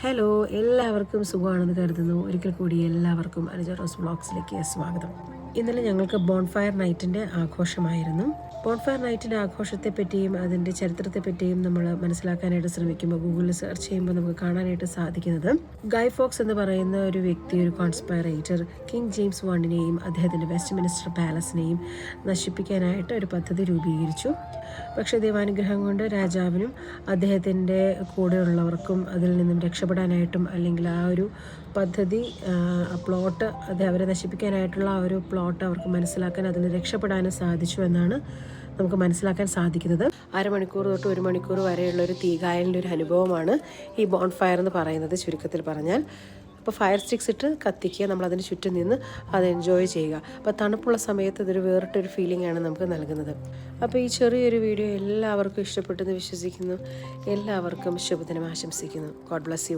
Hello, എല്ലാവർക്കും സുഖമാണെന്ന് കരുതുന്നു. ഒരിക്കൽ കൂടി എല്ലാവർക്കും അനുജാറോസ് വ്ളോഗ്സിലേക്ക് സ്വാഗതം. ഇന്നലെ ഞങ്ങൾക്ക് ബോൺഫയർ നൈറ്റിൻ്റെ ആഘോഷമായിരുന്നു. ബോൺഫയർ നൈറ്റിൻ്റെ ആഘോഷത്തെപ്പറ്റിയും അതിൻ്റെ ചരിത്രത്തെപ്പറ്റിയും നമ്മൾ മനസ്സിലാക്കാനായിട്ട് ശ്രമിക്കുമ്പോൾ ഗൂഗിളിൽ സെർച്ച് ചെയ്യുമ്പോൾ നമുക്ക് കാണാനായിട്ട് സാധിക്കുന്നത് ഗൈ ഫോക്സ് എന്ന് പറയുന്ന ഒരു വ്യക്തി, ഒരു കോൺസ്പൈറേറ്റർ, കിങ് ജെയിംസ് വണ്ണിനെയും അദ്ദേഹത്തിൻ്റെ വെസ്റ്റ് മിനിസ്റ്റർ പാലസിനെയും നശിപ്പിക്കാനായിട്ട് ഒരു പദ്ധതി രൂപീകരിച്ചു. പക്ഷേ ദൈവാനുഗ്രഹം കൊണ്ട് രാജാവിനും അദ്ദേഹത്തിൻ്റെ കൂടെയുള്ളവർക്കും അതിൽ നിന്നും രക്ഷപ്പെടാനായിട്ടും, അല്ലെങ്കിൽ ആ ഒരു പദ്ധതി പ്ലോട്ട് അവരെ നശിപ്പിക്കാനായിട്ടുള്ള ആ ഒരു പ്ലോട്ട് അവർക്ക് മനസ്സിലാക്കാൻ, അതിൽ രക്ഷപ്പെടാനും സാധിച്ചു എന്നാണ് നമുക്ക് മനസ്സിലാക്കാൻ സാധിക്കുന്നത്. അരമണിക്കൂർ തൊട്ട് 1 മണിക്കൂർ വരെയുള്ള ഒരു തീകായലിൻ്റെ ഒരു അനുഭവമാണ് ഈ ബോൺഫയർ എന്ന് പറയുന്നത്, ചുരുക്കത്തിൽ പറഞ്ഞാൽ. അപ്പോൾ ഫയർ സ്റ്റിക്സ് ഇട്ട് കത്തിക്കുക, നമ്മളതിന് ചുറ്റും നിന്ന് അത് എൻജോയ് ചെയ്യുക. അപ്പോൾ തണുപ്പുള്ള സമയത്ത് ഇതൊരു വേറിട്ടൊരു ഫീലിംഗ് ആണ് നമുക്ക് നൽകുന്നത്. അപ്പോൾ ഈ ചെറിയൊരു വീഡിയോ എല്ലാവർക്കും ഇഷ്ടപ്പെട്ടെന്ന് വിശ്വസിക്കുന്നു. എല്ലാവർക്കും ശുഭദിനം ആശംസിക്കുന്നു. God bless you.